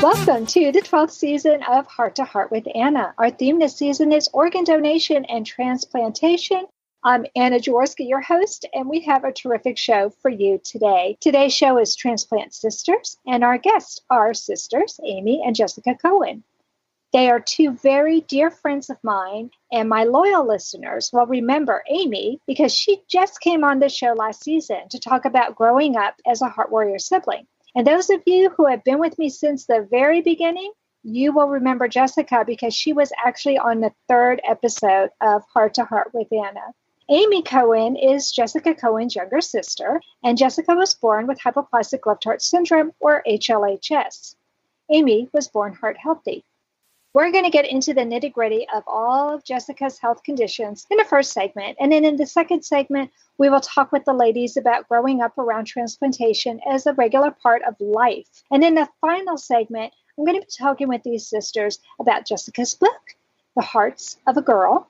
Welcome to the 12th season of Heart to Heart with Anna. Our theme this season is organ donation and transplantation. I'm Anna Jaworski, your host, and we have a terrific show for you today. Today's show is Transplant Sisters, and our guests are sisters Amy and Jessica Cowin. They are two very dear friends of mine, and my loyal listeners will remember Amy because she just came on the show last season to talk about growing up as a Heart Warrior sibling. And those of you who have been with me since the very beginning, you will remember Jessica because she was actually on the third episode of Heart to Heart with Anna. Amy Cowin is Jessica Cowin's younger sister, and Jessica was born with hypoplastic-left-heart-syndrom, or HLHS. Amy was born heart healthy. We're going to get into the nitty-gritty of all of Jessica's health conditions in the first segment, and then in the second segment, we will talk with the ladies about growing up around transplantation as a regular part of life. And in the final segment, I'm going to be talking with these sisters about Jessica's book, The Hearts of a Girl,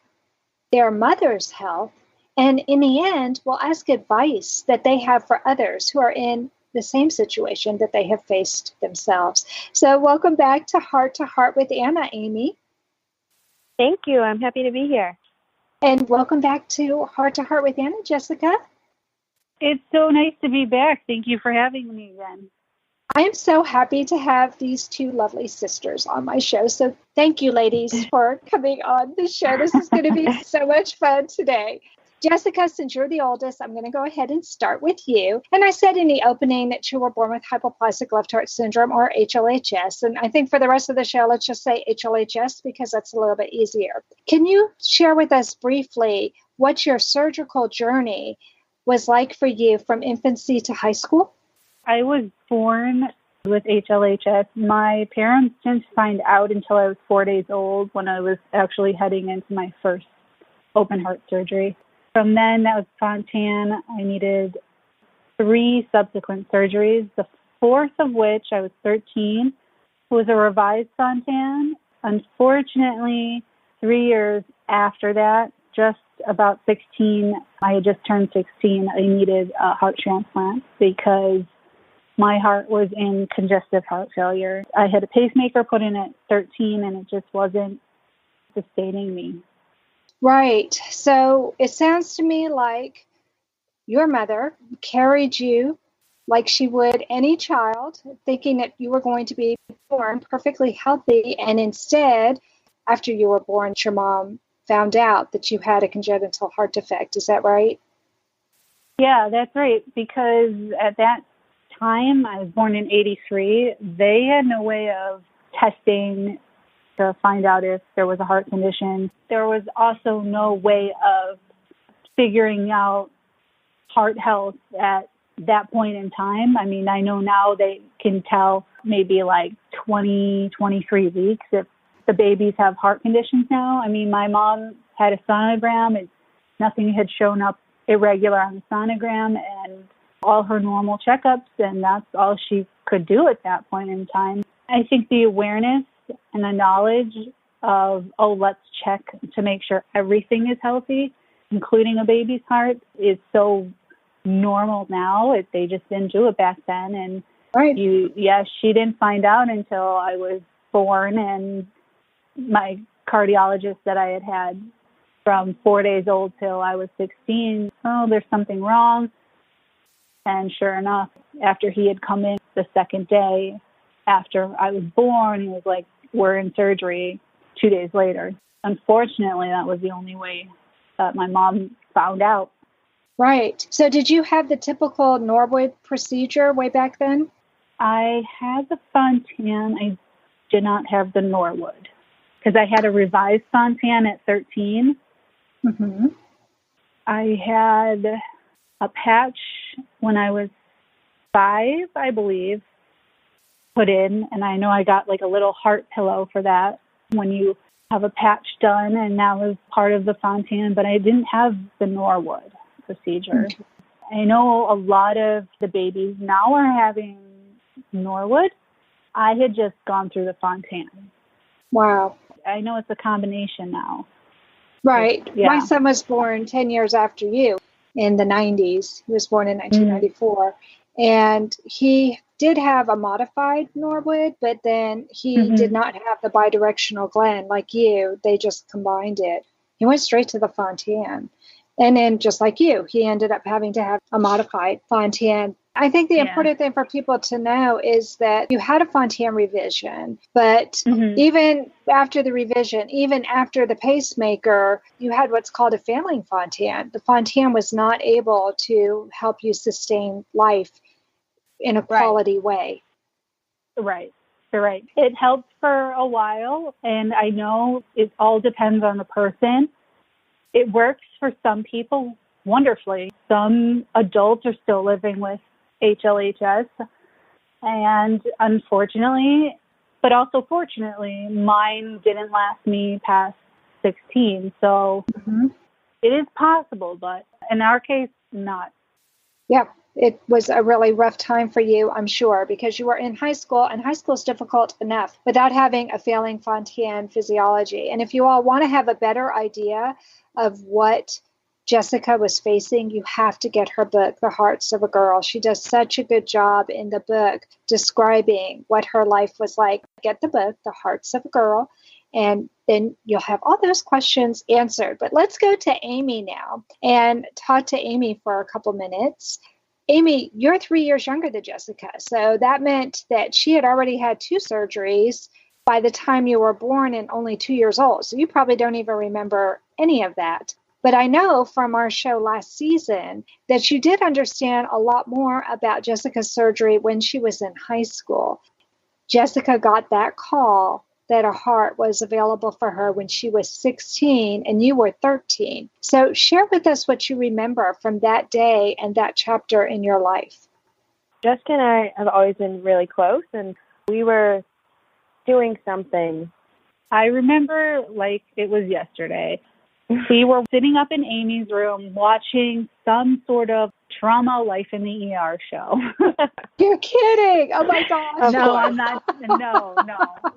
their mother's health, and in the end, we'll ask advice that they have for others who are in the same situation that they have faced themselves. So welcome back to Heart with Anna, Amy. Thank you. I'm happy to be here. And welcome back to Heart with Anna, Jessica. It's so nice to be back. Thank you for having me again. I am so happy to have these two lovely sisters on my show. So thank you, ladies, for coming on the show. This is going to be so much fun today. Jessica, since you're the oldest, I'm going to go ahead and start with you. And I said in the opening that you were born with hypoplastic-left-heart-syndrome, or HLHS. And I think for the rest of the show, let's just say HLHS because that's a little bit easier. Can you share with us briefly what your surgical journey was like for you from infancy to high school? I was born with HLHS. My parents didn't find out until I was 4 days old when I was actually heading into my first open heart surgery. From then, that was Fontan. I needed 3 subsequent surgeries, the fourth of which, I was 13, was a revised Fontan. Unfortunately, 3 years after that, just about 16, I had just turned 16, I needed a heart transplant because my heart was in congestive heart failure. I had a pacemaker put in at 13, and it just wasn't sustaining me. Right. So it sounds to me like your mother carried you like she would any child, thinking that you were going to be born perfectly healthy. And instead, after you were born, your mom found out that you had a congenital heart defect. Is that right? Yeah, that's right. Because at that time, I was born in 83, they had no way of testing to find out if there was a heart condition. There was also no way of figuring out heart health at that point in time. I mean, I know now they can tell maybe like 20, 23 weeks if the babies have heart conditions now. I mean, my mom had a sonogram and nothing had shown up irregular on the sonogram and all her normal checkups, and that's all she could do at that point in time. I think the awareness and the knowledge of, let's check to make sure everything is healthy, including a baby's heart, is so normal now. They just didn't do it back then. And right. She didn't find out until I was born, and my cardiologist that I had from 4 days old till I was 16, there's something wrong. And sure enough, after he had come in the second day after I was born, he was like, we're in surgery 2 days later. Unfortunately, that was the only way that my mom found out. Right. So did you have the typical Norwood procedure way back then? I had the Fontan. I did not have the Norwood because I had a revised Fontan at 13. Mm-hmm. I had a patch when I was 5, I believe, put in, and I know I got like a little heart pillow for that when you have a patch done, and that was part of the Fontan, but I didn't have the Norwood procedure. Mm-hmm. I know a lot of the babies now are having Norwood. I had just gone through the Fontan. Wow. I know it's a combination now. Right. Yeah. My son was born 10 years after you in the 90s. He was born in 1994. And he did have a modified Norwood, but then he did not have the bidirectional Glenn like you. They just combined it. He went straight to the Fontan. And then just like you, he ended up having to have a modified Fontan. I think the important thing for people to know is that you had a Fontan revision, but even after the revision, even after the pacemaker, you had what's called a failing-fontan. The Fontan was not able to help you sustain life in a quality way. Right. You're right. It helped for a while, and I know it all depends on the person. It works for some people wonderfully. Some adults are still living with HLHS, and unfortunately, but also fortunately, mine didn't last me past 16. So it is possible, but in our case, not. Yeah, it was a really rough time for you, I'm sure, because you were in high school, and high school is difficult enough without having a failing Fontan physiology. And if you all want to have a better idea of what Jessica was facing, you have to get her book, The Hearts of a Girl. She does such a good job in the book describing what her life was like. Get the book, The Hearts of a Girl, and then you'll have all those questions answered. But let's go to Amy now and talk to Amy for a couple minutes. Amy, you're 3 years younger than Jessica, so that meant that she had already had 2 surgeries by the time you were born and only 2 years old. So you probably don't even remember any of that. But I know from our show last season that you did understand a lot more about Jessica's surgery when she was in high school. Jessica got that call that a heart was available for her when she was 16 and you were 13. So share with us what you remember from that day and that chapter in your life. Jessica and I have always been really close, and we were doing something. I remember like it was yesterday. We were sitting up in Amy's room watching some sort of trauma life in the ER show. You're kidding. Oh my gosh. No, I'm not. No.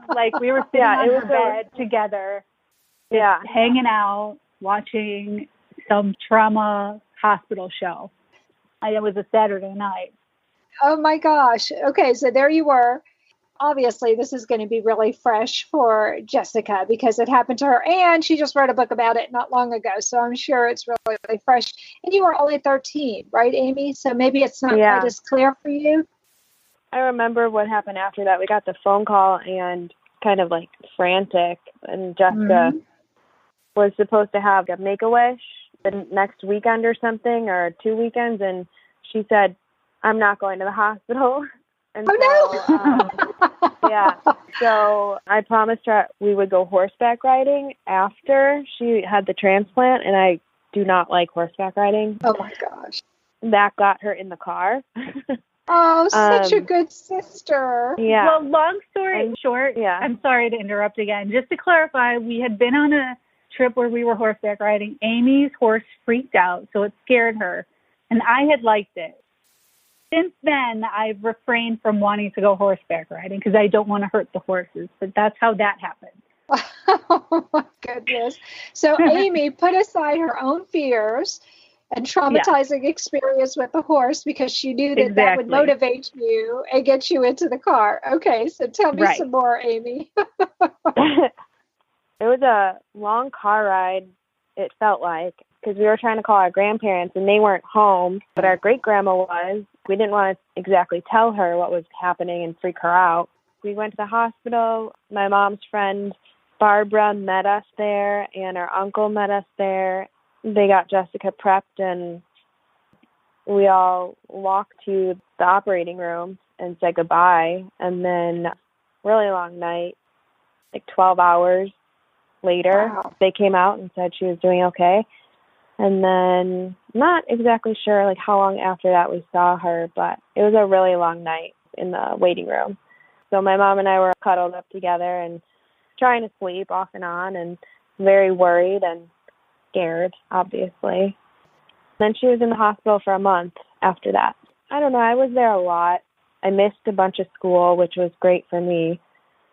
Like we were sitting on the bed together, hanging out, watching some trauma hospital show. And it was a Saturday night. Oh my gosh. Okay, so there you were. Obviously, this is going to be really fresh for Jessica because it happened to her, and she just wrote a book about it not long ago. So I'm sure it's really, really fresh. And you were only 13, right, Amy? So maybe it's not quite as clear for you. I remember what happened after that. We got the phone call and kind of like frantic, and Jessica was supposed to have a Make-A-Wish the next weekend or something, or 2 weekends, and she said, "I'm not going to the hospital." And so I promised her we would go horseback riding after she had the transplant, and I do not like horseback riding. Oh my gosh. That got her in the car. Oh, such a good sister. Yeah. Well, long story short, I'm sorry to interrupt again. Just to clarify, we had been on a trip where we were horseback riding. Amy's horse freaked out, so it scared her, and I had liked it. Since then, I've refrained from wanting to go horseback riding because I don't want to hurt the horses. But that's how that happened. Oh, my goodness. So Amy put aside her own fears and traumatizing experience with the horse because she knew that that would motivate you and get you into the car. Okay, so tell me some more, Amy. It was a long car ride, it felt like, because we were trying to call our grandparents, and they weren't home, but our great-grandma was. We didn't want to exactly tell her what was happening and freak her out. We went to the hospital. My mom's friend, Barbara, met us there, and our uncle met us there. They got Jessica prepped, and we all walked to the operating room and said goodbye. And then really long night, like 12 hours later, they came out and said she was doing okay. And then not exactly sure like how long after that we saw her, but it was a really long night in the waiting room. So my mom and I were cuddled up together and trying to sleep off and on, and very worried and scared, obviously. Then she was in the hospital for a month after that. I don't know, I was there a lot. I missed a bunch of school, which was great for me.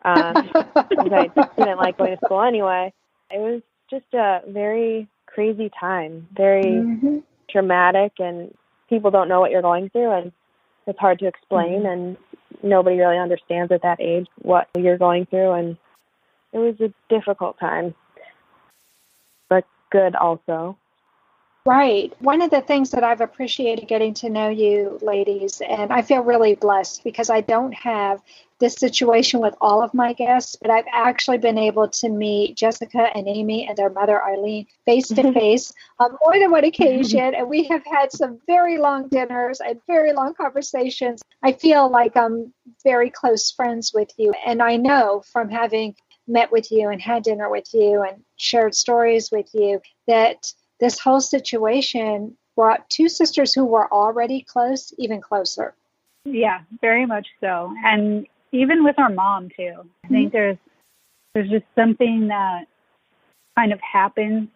Because I didn't like going to school anyway. It was just a very crazy time, very traumatic, and people don't know what you're going through, and it's hard to explain. And nobody really understands at that age what you're going through, and it was a difficult time, but good also. Right. One of the things that I've appreciated getting to know you ladies, and I feel really blessed because I don't have this situation with all of my guests, but I've actually been able to meet Jessica and Amy and their mother, Eileen, face to face on more than one occasion. And we have had some very long dinners and very long conversations. I feel like I'm very close friends with you. And I know from having met with you and had dinner with you and shared stories with you that this whole situation brought two sisters who were already close even closer. Yeah, very much so. And even with our mom, too. I think there's just something that kind of happens.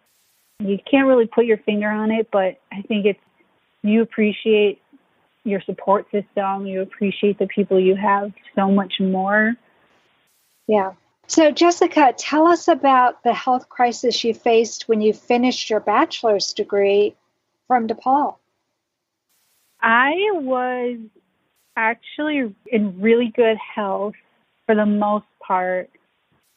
You can't really put your finger on it, but I think it's you appreciate your support system. You appreciate the people you have so much more. Yeah. So, Jessica, tell us about the health crisis you faced when you finished your bachelor's degree from DePaul. I was actually in really good health for the most part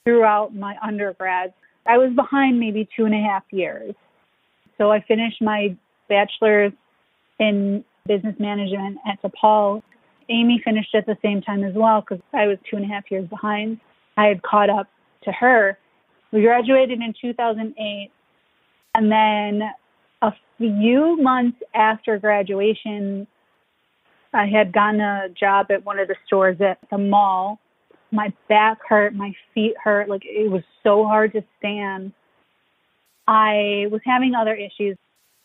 throughout my undergrad. I was behind maybe 2.5 years. So I finished my bachelor's in business management at DePaul. Amy finished at the same time as well because I was 2.5 years behind. I had caught up to her. We graduated in 2008. And then a few months after graduation, I had gotten a job at one of the stores at the mall. My back hurt, my feet hurt. Like, it was so hard to stand. I was having other issues,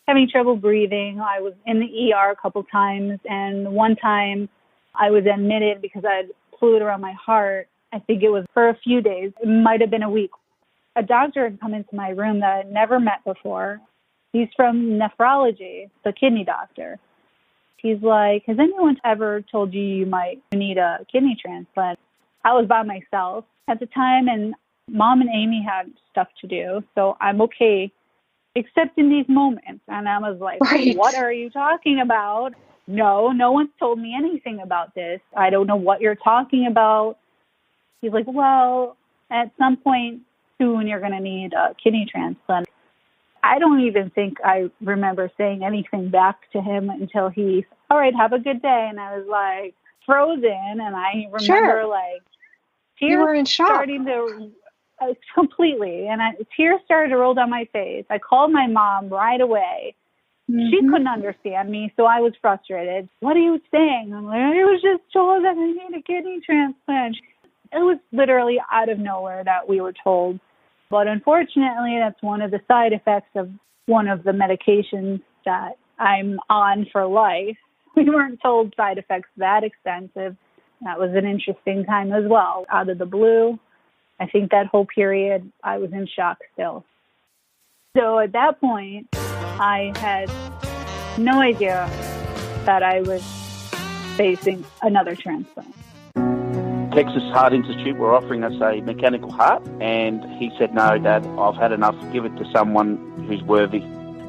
having trouble breathing. I was in the ER a couple times. And one time I was admitted because I had fluid around my heart. I think it was for a few days. It might have been a week. A doctor had come into my room that I'd never met before. He's from nephrology, the kidney doctor. He's like, has anyone ever told you you might need a kidney transplant? I was by myself at the time, and Mom and Amy had stuff to do, so I'm okay, except in these moments. And I was like, right. What are you talking about? No one's told me anything about this. I don't know what you're talking about. He's like, well, at some point soon you're going to need a kidney transplant. I don't even think I remember saying anything back to him until he, all right, have a good day. And I was like frozen. And I remember like tears you were in shock. Starting to completely. And tears started to roll down my face. I called my mom right away. Mm-hmm. She couldn't understand me, so I was frustrated. What are you saying? I'm like, I was just told that I need a kidney transplant. It was literally out of nowhere that we were told. But unfortunately, that's one of the side effects of one of the medications that I'm on for life. We weren't told side effects that extensive. That was an interesting time as well. Out of the blue, I think that whole period, I was in shock still. So at that point, I had no idea that I was facing another transplant. Texas Heart Institute were offering us a mechanical heart, and he said, no, Dad, I've had enough. Give it to someone who's worthy.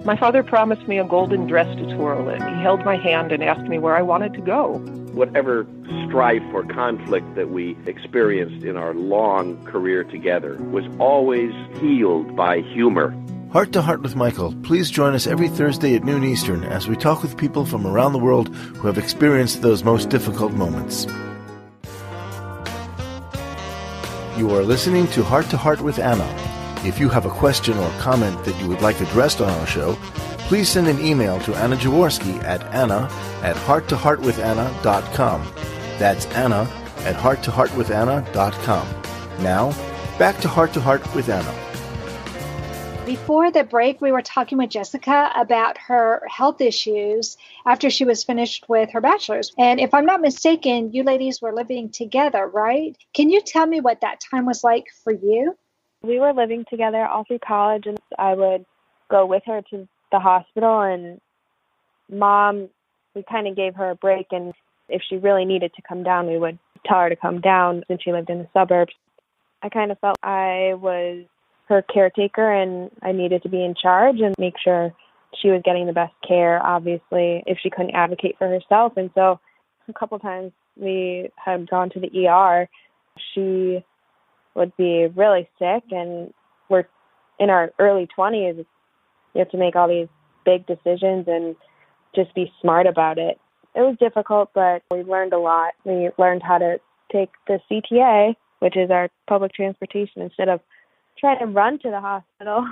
My father promised me a golden dress to twirl in. He held my hand and asked me where I wanted to go. Whatever strife or conflict that we experienced in our long career together was always healed by humor. Heart to Heart with Michael. Please join us every Thursday at noon Eastern as we talk with people from around the world who have experienced those most difficult moments. You are listening to Heart with Anna. If you have a question or comment that you would like addressed on our show, please send an email to Anna Jaworski at anna@hearttoheartwithanna.com. That's anna@hearttoheartwithanna.com. Now, back to Heart with Anna. Before the break, we were talking with Jessica about her health issues after she was finished with her bachelor's. And if I'm not mistaken, you ladies were living together, right? Can you tell me what that time was like for you? We were living together all through college, and I would go with her to the hospital. And Mom, we kind of gave her a break, and if she really needed to come down, we would tell her to come down since she lived in the suburbs. I kind of felt I was her caretaker, and I needed to be in charge and make sure she was getting the best care, obviously, if she couldn't advocate for herself. And so a couple times we had gone to the ER, she would be really sick, and we're in our early 20s. You have to make all these big decisions and just be smart about it. It was difficult, but we learned a lot. We learned how to take the CTA, which is our public transportation, instead of trying to run to the hospital.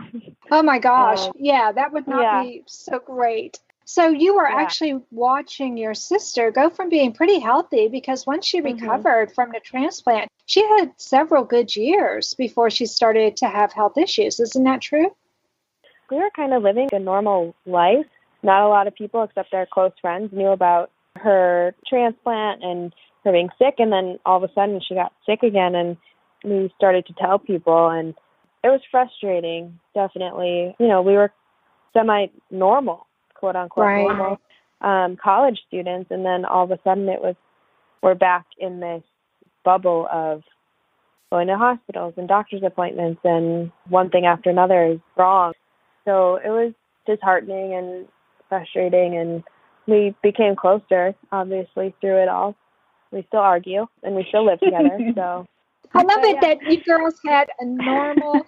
Oh my gosh. Yeah, that would not be so great. So you were actually watching your sister go from being pretty healthy, because once she recovered from the transplant, she had several good years before she started to have health issues. Isn't that true? We were kind of living a normal life. Not a lot of people, except our close friends, knew about her transplant and her being sick. And then all of a sudden she got sick again, and we started to tell people, and it was frustrating, definitely. You know, we were semi-normal, quote unquote, normal college students. And then all of a sudden we're back in this bubble of going to hospitals and doctor's appointments, and one thing after another is wrong. So it was disheartening and frustrating, and we became closer, obviously, through it all. We still argue, and we still live together. So I love it that you girls had a normal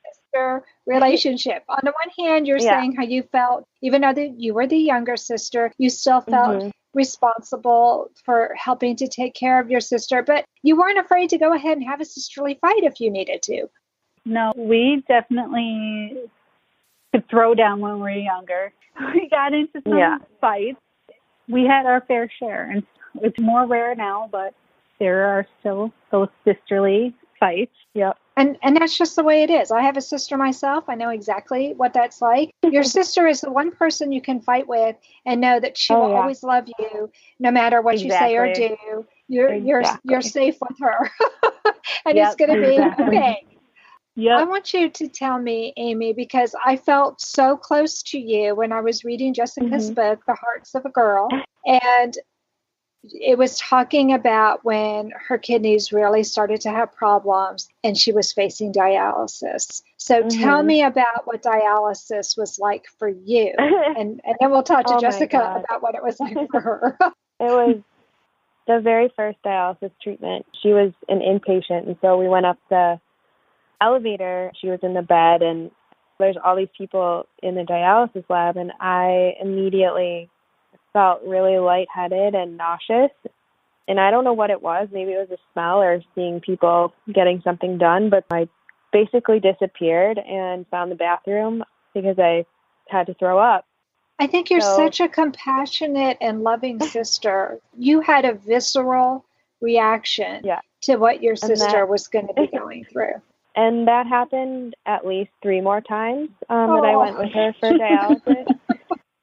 sister relationship. On the one hand, you're saying how you felt, even though you were the younger sister, you still felt responsible for helping to take care of your sister, but you weren't afraid to go ahead and have a sisterly fight if you needed to. No, we definitely could throw down when we were younger. We got into some fights. We had our fair share, and it's more rare now, but there are still those sisterly fights. Yep. And that's just the way it is. I have a sister myself. I know exactly what that's like. Your sister is the one person you can fight with and know that she will always love you no matter what you say or do. You're safe with her. And it's going to be okay. Yep. I want you to tell me, Amy, because I felt so close to you when I was reading Jessica's book, The Hearts of a Girl. And it was talking about when her kidneys really started to have problems and she was facing dialysis. So tell me about what dialysis was like for you. And then we'll talk to Jessica about what it was like for her. It was the very first dialysis treatment. She was an inpatient, and so we went up the elevator. She was in the bed, and there's all these people in the dialysis lab, and I immediately felt really lightheaded and nauseous. And I don't know what it was. Maybe it was a smell or seeing people getting something done, but I basically disappeared and found the bathroom because I had to throw up. I think you're such a compassionate and loving sister. You had a visceral reaction to what your sister was going to be going through. And that happened at least 3 more times that I went with her for dialysis.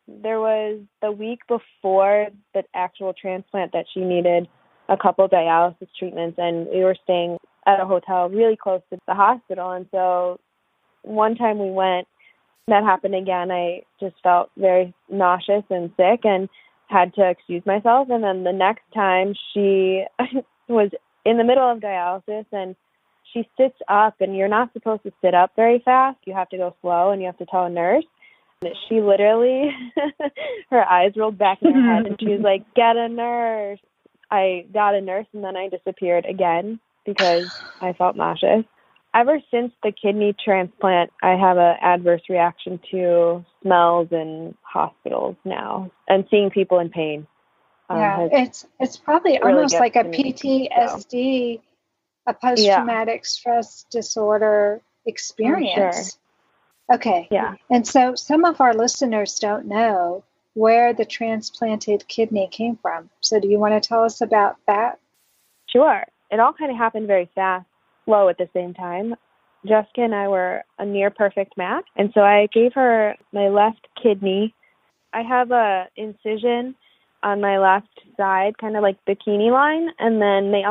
There was the week before the actual transplant that she needed a couple dialysis treatments, and we were staying at a hotel really close to the hospital. And so one time we went, that happened again. I just felt very nauseous and sick and had to excuse myself. And then the next time she was in the middle of dialysis, and she sits up, and you're not supposed to sit up very fast. You have to go slow, and you have to tell a nurse. And she literally, her eyes rolled back in her head, and she was like, "Get a nurse." I got a nurse, and then I disappeared again because I felt nauseous. Ever since the kidney transplant, I have an adverse reaction to smells in hospitals now, and seeing people in pain. It's probably really almost like a PTSD. A post-traumatic stress disorder experience. Sure. Okay. Yeah. And so some of our listeners don't know where the transplanted kidney came from. So do you want to tell us about that? Sure. It all kind of happened very fast, slow at the same time. Jessica and I were a near perfect match. And so I gave her my left kidney. I have a incision on my left side, kind of like bikini line. And then they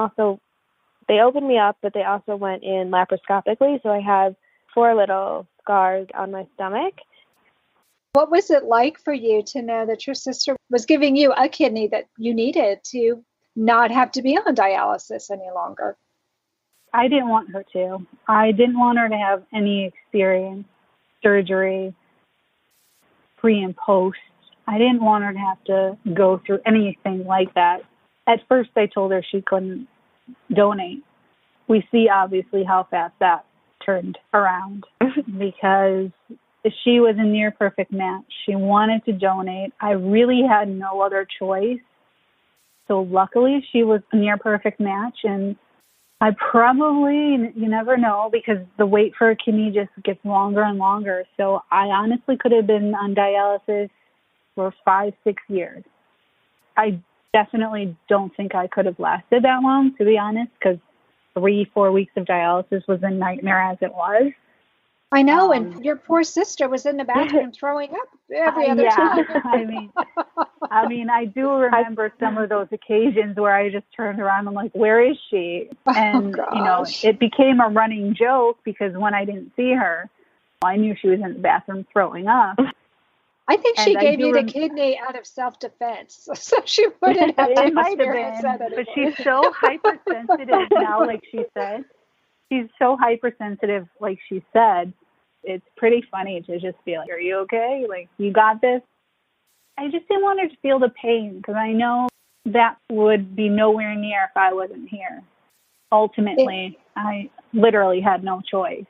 opened me up, but they also went in laparoscopically. So I have 4 little scars on my stomach. What was it like for you to know that your sister was giving you a kidney that you needed to not have to be on dialysis any longer? I didn't want her to. I didn't want her to have any experience, surgery, pre and post. I didn't want her to have to go through anything like that. At first, they told her she couldn't donate. We see, obviously, how fast that turned around because she was a near-perfect match. She wanted to donate. I really had no other choice. So luckily, she was a near-perfect match, and I probably, you never know, because the wait for a kidney just gets longer and longer. So I honestly could have been on dialysis for 5-6 years. I definitely don't think I could have lasted that long, to be honest, because 3-4 weeks of dialysis was a nightmare as it was. I know, and your poor sister was in the bathroom throwing up every other time. I mean, I do remember some of those occasions where I just turned around and like, where is she? And, it became a running joke because when I didn't see her, I knew she was in the bathroom throwing up. I think she gave you the kidney out of self-defense, so she wouldn't have to experience that anymore. But she's so hypersensitive now, like she said. She's so hypersensitive, like she said. It's pretty funny to just be like, are you okay? Like, you got this? I just didn't want her to feel the pain because I know that would be nowhere near if I wasn't here. Ultimately, I literally had no choice.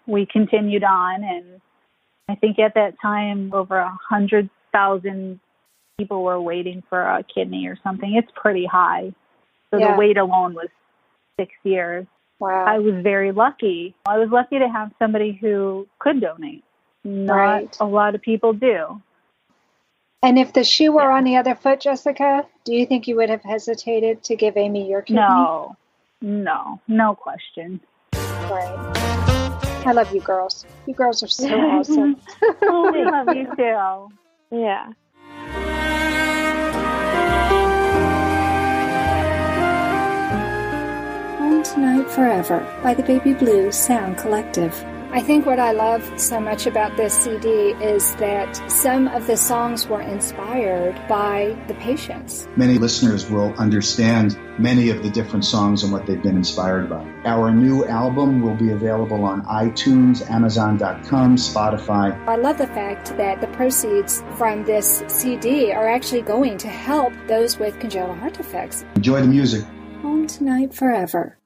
We continued on, and I think at that time, over 100,000 people were waiting for a kidney or something. It's pretty high. So the wait alone was 6 years. Wow. I was very lucky. I was lucky to have somebody who could donate. Not a lot of people do. And if the shoe were on the other foot, Jessica, do you think you would have hesitated to give Amy your kidney? No question. Right. I love you girls. You girls are so awesome. Oh, we love you too. Yeah. Home Tonight Forever by the Baby Blue Sound Collective. I think what I love so much about this CD is that some of the songs were inspired by the patients. Many listeners will understand many of the different songs and what they've been inspired by. Our new album will be available on iTunes, Amazon.com, Spotify. I love the fact that the proceeds from this CD are actually going to help those with congenital heart defects. Enjoy the music. Home Tonight Forever.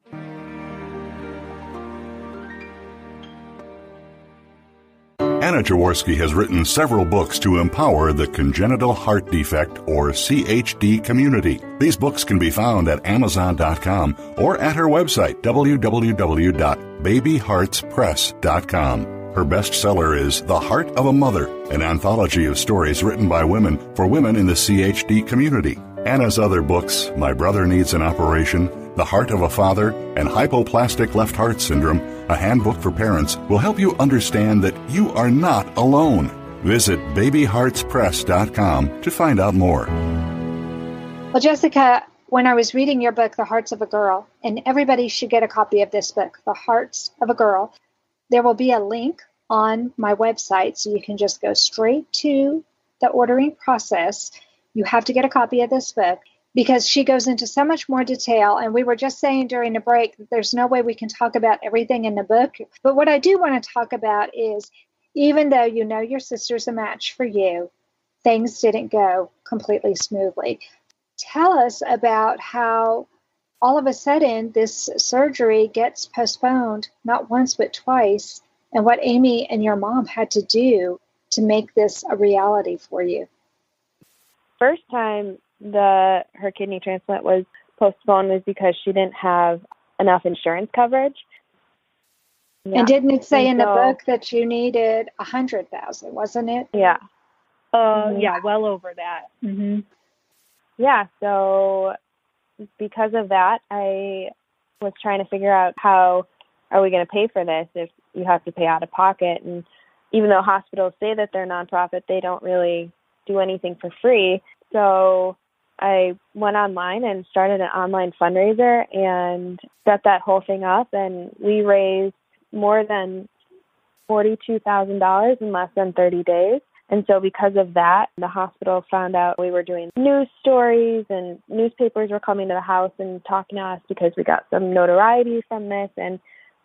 Anna Jaworski has written several books to empower the congenital heart defect, or CHD, community. These books can be found at Amazon.com or at her website, www.babyheartspress.com. Her bestseller is The Heart of a Mother, an anthology of stories written by women for women in the CHD community. Anna's other books, My Brother Needs an Operation, The Heart of a Father, and Hypoplastic-Left-Heart-Syndrom, a handbook for parents, will help you understand that you are not alone. Visit babyheartspress.com to find out more. Well, Jessica, when I was reading your book, The Hearts of a Girl, and everybody should get a copy of this book, The Hearts of a Girl, there will be a link on my website, so you can just go straight to the ordering process. You have to get a copy of this book because she goes into so much more detail. And we were just saying during the break that there's no way we can talk about everything in the book. But what I do want to talk about is, even though you know your sister's a match for you, things didn't go completely smoothly. Tell us about how all of a sudden this surgery gets postponed, not once but twice, and what Amy and your mom had to do to make this a reality for you. First time her kidney transplant was postponed was because she didn't have enough insurance coverage. Yeah. And didn't it say in the book that you needed $100,000, wasn't it? Yeah. Yeah, well over that. Mm-hmm. Yeah, so because of that, I was trying to figure out how are we going to pay for this if you have to pay out of pocket. And even though hospitals say that they're nonprofit, they don't really do anything for free. So I went online and started an online fundraiser and set that whole thing up, and we raised more than $42,000 in less than 30 days. And so because of that, the hospital found out we were doing news stories, and newspapers were coming to the house and talking to us because we got some notoriety from this. And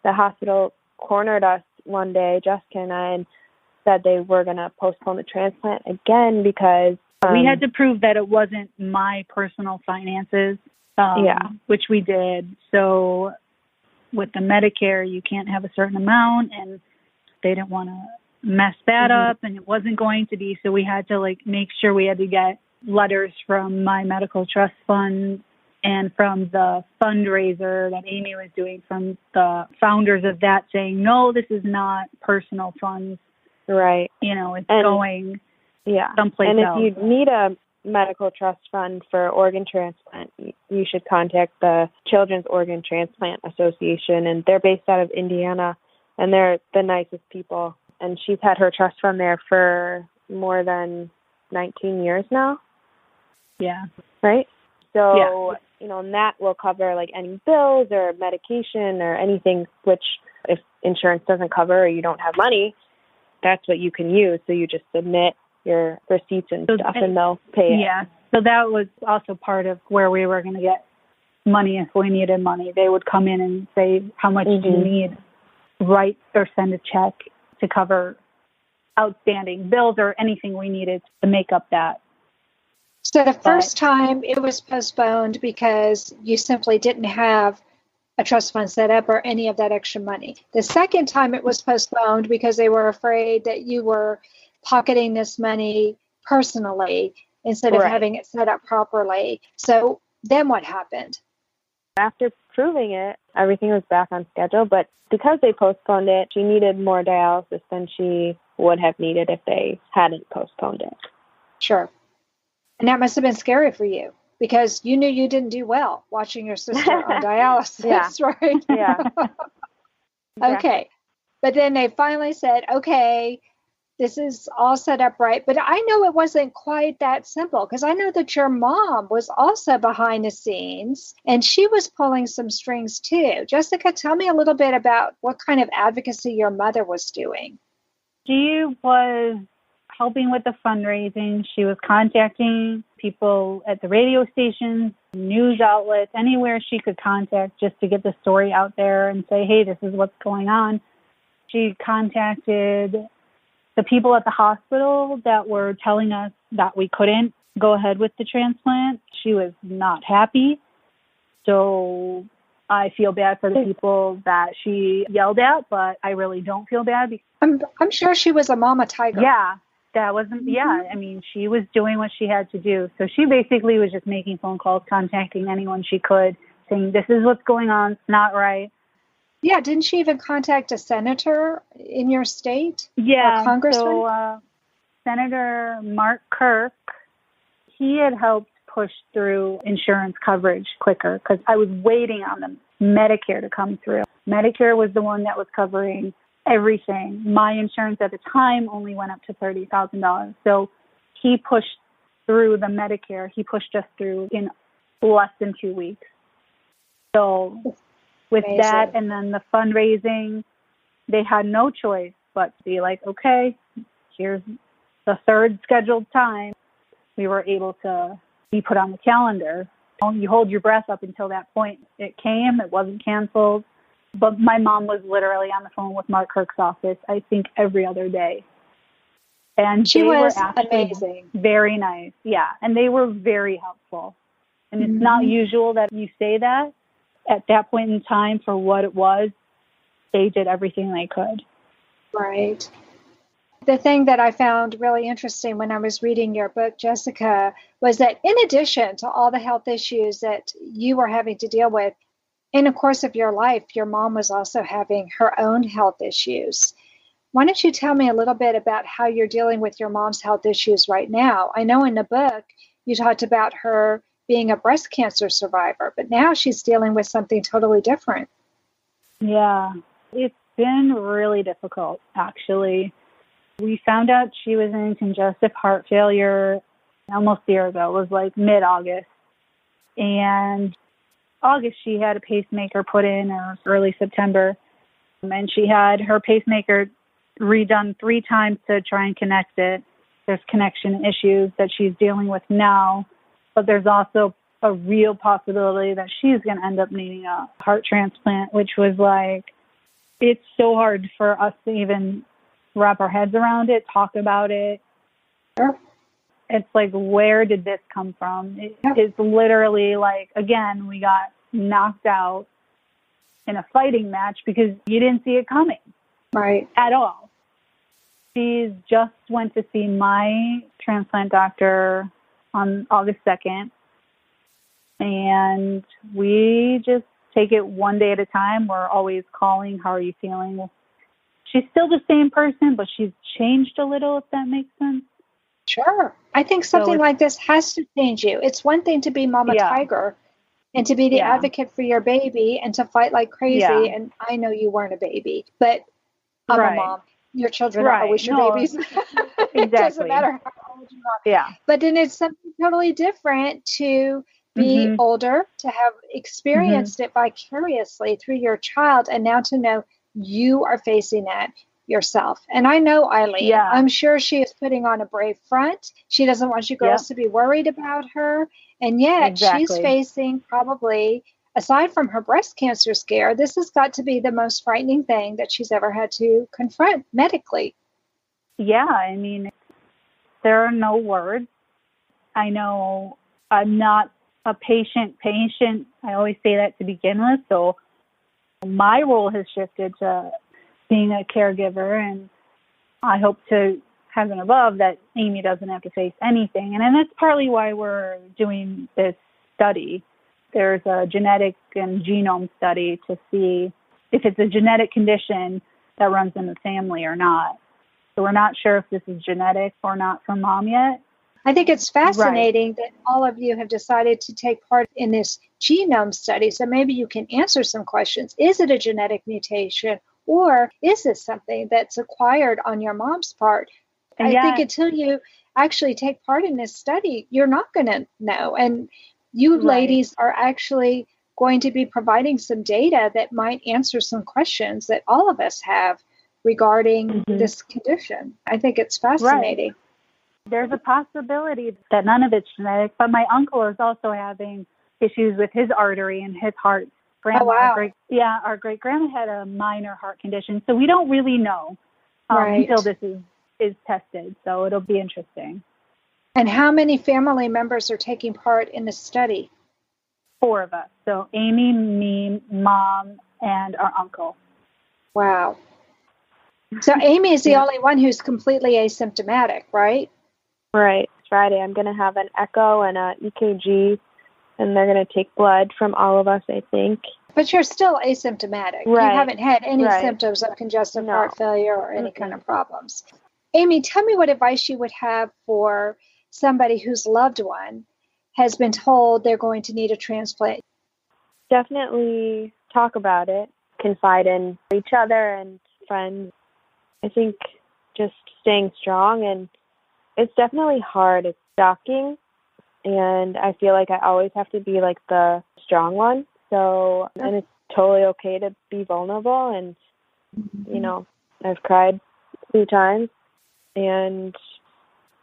the hospital cornered us one day, Jessica and I, and said they were going to postpone the transplant again because We had to prove that it wasn't my personal finances, which we did. So with the Medicare, you can't have a certain amount, and they didn't want to mess that up, and it wasn't going to be. So we had to make sure we had to get letters from my medical trust fund and from the fundraiser that Amy was doing, from the founders of that, saying, no, this is not personal funds. Right. It's going someplace else. And if you need a medical trust fund for organ transplant, you should contact the Childrens-organ-Transplant Association, and they're based out of Indiana, and they're the nicest people. And she's had her trust fund there for more than 19 years now. Yeah. Right? So, and that will cover any bills or medication or anything, which if insurance doesn't cover or you don't have money, that's what you can use. So you just submit your receipts and stuff, and they'll pay it. Yeah. So that was also part of where we were going to get money if we needed money. They would come in and say, how much do you need? Write or send a check to cover outstanding bills or anything we needed to make up that. So the first time it was postponed because you simply didn't have a trust fund set up or any of that extra money. The second time it was postponed because they were afraid that you were pocketing this money personally instead of having it set up properly. So then what happened? After proving it, everything was back on schedule, but because they postponed it, she needed more dialysis than she would have needed if they hadn't postponed it. Sure. And that must have been scary for you because you knew you didn't do well watching your sister on dialysis, right? Yeah. Okay. But then they finally said, okay, this is all set up right. But I know it wasn't quite that simple because I know that your mom was also behind the scenes and she was pulling some strings too. Jessica, tell me a little bit about what kind of advocacy your mother was doing. She was helping with the fundraising. She was contacting people at the radio stations, news outlets, anywhere she could contact just to get the story out there and say, hey, this is what's going on. She contacted the people at the hospital that were telling us that we couldn't go ahead with the transplant. She was not happy. So I feel bad for the people that she yelled at, but I really don't feel bad. I'm sure she was a mama tiger. Yeah. That wasn't, I mean, she was doing what she had to do. So she basically was just making phone calls, contacting anyone she could, saying, this is what's going on, it's not right. Yeah, didn't she even contact a senator in your state? Yeah, or congressman? So Senator Mark Kirk, he had helped push through insurance coverage quicker because I was waiting on the Medicare to come through. Medicare was the one that was covering everything. My insurance at the time only went up to $30,000. So he pushed through the Medicare. He pushed us through in less than 2 weeks. So with Amazing. That and then the fundraising, they had no choice but to be like, okay, here's the third scheduled time. We were able to be put on the calendar. You hold your breath up until that point. It came. It wasn't canceled. But my mom was literally on the phone with Mark Kirk's office, I think, every other day. And she was were actually amazing. Very nice. Yeah. And they were very helpful. And it's not usual that you say that. At that point in time, for what it was, they did everything they could. Right. The thing that I found really interesting when I was reading your book, Jessica, was that in addition to all the health issues that you were having to deal with, in the course of your life, your mom was also having her own health issues. Why don't you tell me a little bit about how you're dealing with your mom's health issues right now? I know in the book you talked about her being a breast cancer survivor, but now she's dealing with something totally different. Yeah, it's been really difficult, actually. We found out she was in congestive heart failure almost a year ago. It was like mid-August. And August, she had a pacemaker put in, or early September, and she had her pacemaker redone 3 times to try and connect it. There's connection issues that she's dealing with now, but there's also a real possibility that she's going to end up needing a heart transplant, which was like, it's so hard for us to even wrap our heads around it, talk about it. Sure. it's like, where did this come from? It's literally like, again, we got knocked out in a fighting match because you didn't see it coming. Right. At all. She just went to see my transplant doctor on August 2nd. And we just take it one day at a time. We're always calling, how are you feeling? She's still the same person, but she's changed a little, if that makes sense. Sure. I think something like this has to change you. It's one thing to be Mama Tiger and to be the advocate for your baby and to fight like crazy. Yeah. And I know you weren't a baby, but I'm a mom. Your children are always your babies. It doesn't matter how old you are. Yeah. But then it's something totally different to be older, to have experienced it vicariously through your child, and now to know you are facing that yourself. And I know Eileen. Yeah. I'm sure she is putting on a brave front. She doesn't want you girls to be worried about her. And yet she's facing probably, aside from her breast cancer scare, this has got to be the most frightening thing that she's ever had to confront medically. Yeah, I mean, there are no words. I know I'm not a patient. I always say that to begin with. So my role has shifted to being a caregiver, and I hope to heaven above that Amy doesn't have to face anything. And that's partly why we're doing this study. There's a genetic and genome study to see if it's a genetic condition that runs in the family or not. So we're not sure if this is genetic or not for Mom yet. I think it's fascinating that all of you have decided to take part in this genome study. So maybe you can answer some questions. Is it a genetic mutation, or is this something that's acquired on your mom's part? I think until you actually take part in this study, you're not going to know. And you ladies are actually going to be providing some data that might answer some questions that all of us have regarding this condition. I think it's fascinating. Right. There's a possibility that none of it's genetic, but my uncle is also having issues with his artery and his heart. Grandma, our great-grandma had a minor heart condition, so we don't really know until this is tested, so it'll be interesting. And how many family members are taking part in the study? 4 of us. So Amy, me, Mom, and our uncle. Wow. So Amy is the only one who's completely asymptomatic, right? Right. Friday, I'm going to have an echo and an EKG, and they're going to take blood from all of us, I think. But you're still asymptomatic. Right. You haven't had any symptoms of congestive heart failure or any kind of problems. Amy, tell me what advice you would have for somebody whose loved one has been told they're going to need a transplant. Definitely talk about it, confide in each other and friends. I think just staying strong, and it's definitely hard. It's shocking, and I feel like I always have to be like the strong one. So, and it's totally okay to be vulnerable, and, you know, I've cried a few times, and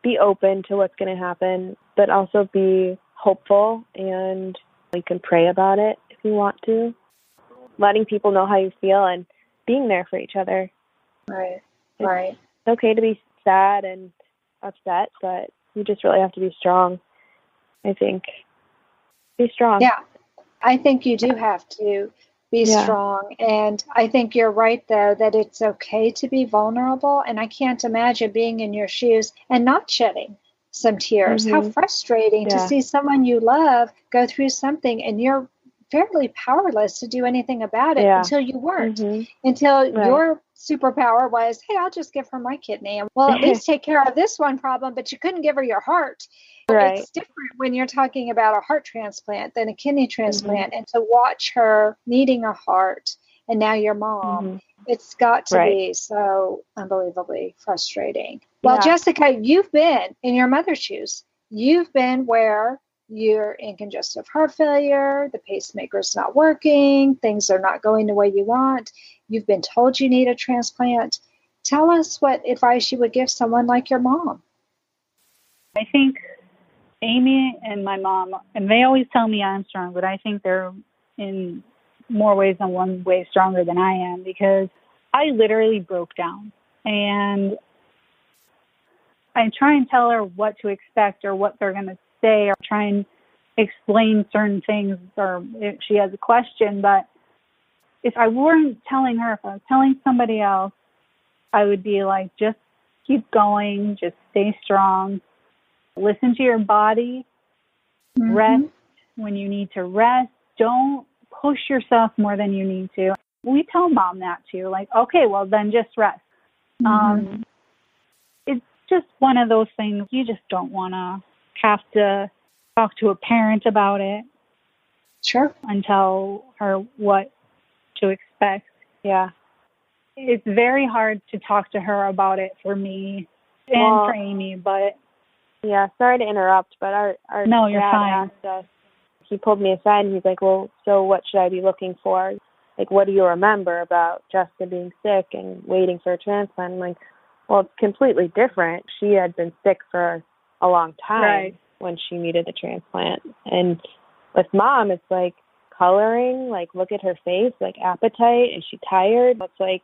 be open to what's going to happen, but also be hopeful, and you can pray about it if you want to. Letting people know how you feel and being there for each other. Right. It's okay to be sad and upset, but you just really have to be strong, I think. Be strong. Yeah, I think you do have to be strong. And I think you're right, though, that it's okay to be vulnerable. And I can't imagine being in your shoes and not shedding some tears. How frustrating to see someone you love go through something and you're fairly powerless to do anything about it until you weren't, until your superpower was, hey, I'll just give her my kidney and we'll at least take care of this one problem, but you couldn't give her your heart. It's different when you're talking about a heart transplant than a kidney transplant, and to watch her needing a heart and now your mom, it's got to be so unbelievably frustrating. Well, Jessica, you've been in your mother's shoes. You've been where you're in congestive heart failure, the pacemaker's not working, things are not going the way you want. You've been told you need a transplant. Tell us what advice you would give someone like your mom. I think Amy and my mom, and they always tell me I'm strong, but I think they're in more ways than one way stronger than I am, because I literally broke down. And I try and tell her what to expect or what they're going to say, or try and explain certain things, or if she has a question. But if I weren't telling her, if I was telling somebody else, I would be like, just keep going, just stay strong, listen to your body, rest when you need to rest. Don't push yourself more than you need to. We tell Mom that too, like, okay, well then just rest. It's just one of those things. You just don't want to have to talk to a parent about it. Sure. And tell her what to expect. Yeah. It's very hard to talk to her about it for me and for Amy, but... Yeah, sorry to interrupt, but our no, you're dad fine. asked us, he pulled me aside and he's like, well, so what should I be looking for? Like, what do you remember about Jessica being sick and waiting for a transplant? I'm like, well, it's completely different. She had been sick for a long time when she needed the transplant. And with Mom, it's like coloring, like look at her face, like appetite. Is she tired? It's like,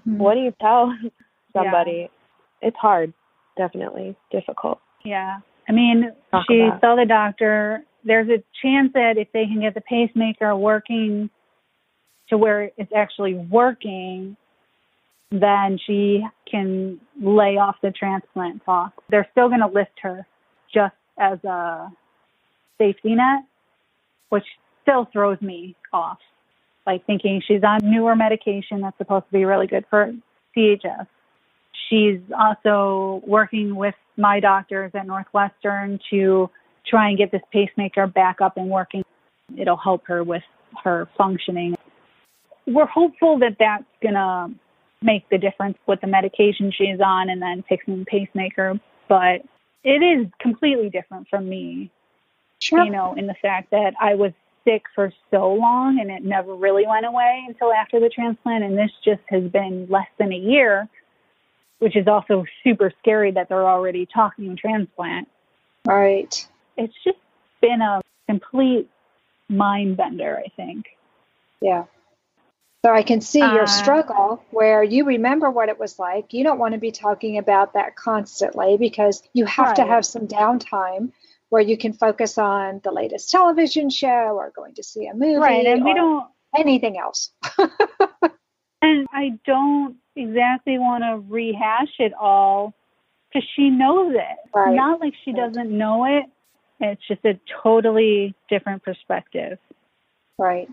what do you tell somebody? Yeah. It's hard, definitely difficult. Yeah. I mean, she saw the doctor. There's a chance that if they can get the pacemaker working to where it's actually working, then she can lay off the transplant talk. They're still going to lift her just as a safety net, which still throws me off. Like thinking she's on newer medication that's supposed to be really good for CHF. She's also working with my doctors at Northwestern to try and get this pacemaker back up and working. It'll help her with her functioning. We're hopeful that that's going to make the difference with the medication she's on and then fixing the pacemaker. But it is completely different from me, you know, in the fact that I was sick for so long and it never really went away until after the transplant. And this just has been less than a year, which is also super scary that they're already talking transplant. Right. It's just been a complete mind bender, I think. Yeah. So I can see your struggle where you remember what it was like. You don't want to be talking about that constantly because you have to have some downtime where you can focus on the latest television show or going to see a movie and we or don't anything else. And I don't exactly want to rehash it all because she knows it. Right. Not like she doesn't know it. It's just a totally different perspective. Right.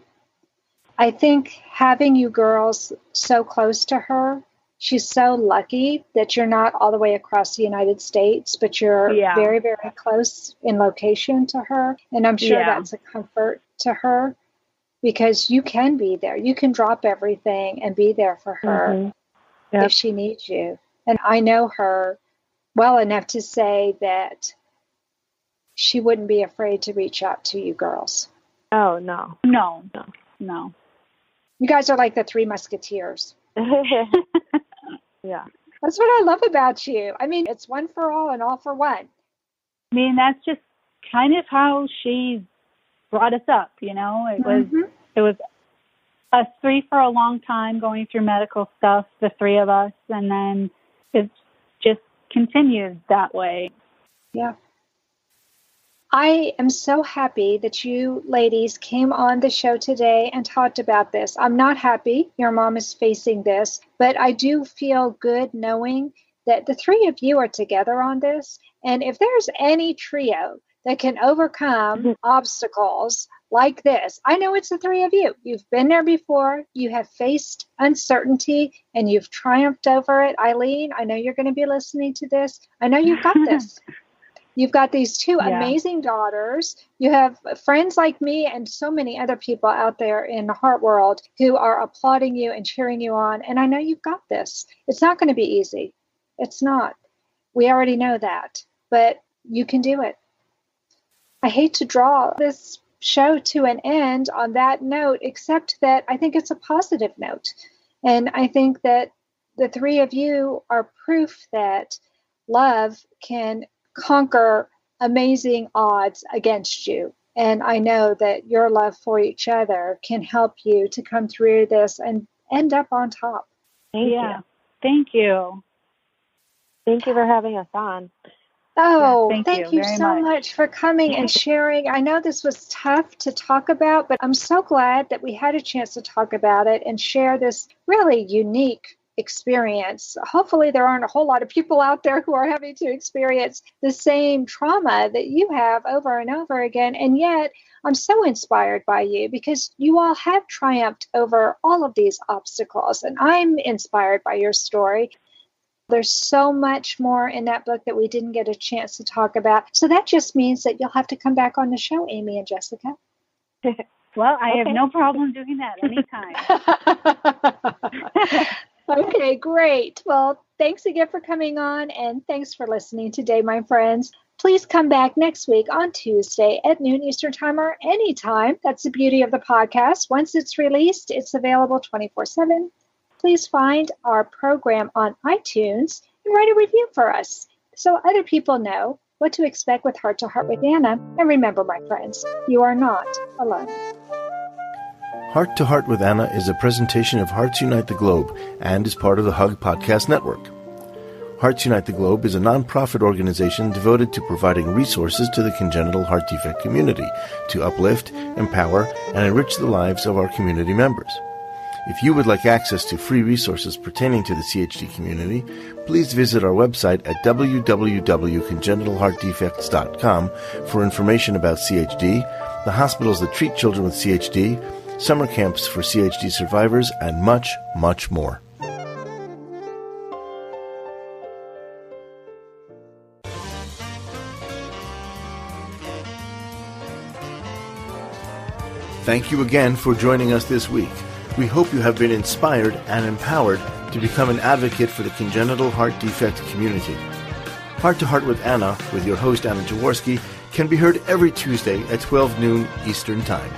I think having you girls so close to her, she's so lucky that you're not all the way across the United States, but you're very, very close in location to her. And I'm sure that's a comfort to her because you can be there. You can drop everything and be there for her if she needs you. And I know her well enough to say that she wouldn't be afraid to reach out to you girls. Oh, no. No. You guys are like the Three Musketeers. Yeah. That's what I love about you. I mean, it's one for all and all for one. I mean, that's just kind of how she brought us up, you know. It was us three for a long time going through medical stuff, the three of us, and then it's just continued that way. Yeah. I am so happy that you ladies came on the show today and talked about this. I'm not happy your mom is facing this, but I do feel good knowing that the three of you are together on this. And if there's any trio that can overcome obstacles like this, I know it's the three of you. You've been there before. You have faced uncertainty and you've triumphed over it. Eileen, I know you're going to be listening to this. I know you've got this. You've got these two amazing daughters. You have friends like me and so many other people out there in the heart world who are applauding you and cheering you on. And I know you've got this. It's not going to be easy. It's not. We already know that. But you can do it. I hate to draw this show to an end on that note, except that I think it's a positive note. And I think that the three of you are proof that love can conquer amazing odds against you. And I know that your love for each other can help you to come through this and end up on top. Thank you. Thank you. Thank you for having us on. Oh, thank you very so much for coming and sharing. I know this was tough to talk about, but I'm so glad that we had a chance to talk about it and share this really unique experience. Hopefully there aren't a whole lot of people out there who are having to experience the same trauma that you have over and over again. And yet I'm so inspired by you because you all have triumphed over all of these obstacles. And I'm inspired by your story. There's so much more in that book that we didn't get a chance to talk about. So that just means that you'll have to come back on the show, Amy and Jessica. Well, I have no problem doing that anytime. Okay, great. Well, thanks again for coming on, and thanks for listening today, my friends. Please come back next week on Tuesday at noon Eastern Time or anytime. That's the beauty of the podcast. Once it's released, it's available 24/7. Please find our program on iTunes and write a review for us so other people know what to expect with Heart to Heart with Anna. And remember, my friends, you are not alone. Heart to Heart with Anna is a presentation of Hearts Unite the Globe and is part of the Hug Podcast Network. Hearts Unite the Globe is a non-profit organization devoted to providing resources to the congenital heart defect community to uplift, empower, and enrich the lives of our community members. If you would like access to free resources pertaining to the CHD community, please visit our website at www.congenital-heart-defects.com for information about CHD, the hospitals that treat children with CHD, summer camps for CHD survivors, and much, much more. Thank you again for joining us this week. We hope you have been inspired and empowered to become an advocate for the congenital heart defect community. Heart to Heart with Anna, with your host Anna Jaworski, can be heard every Tuesday at 12 noon Eastern Time.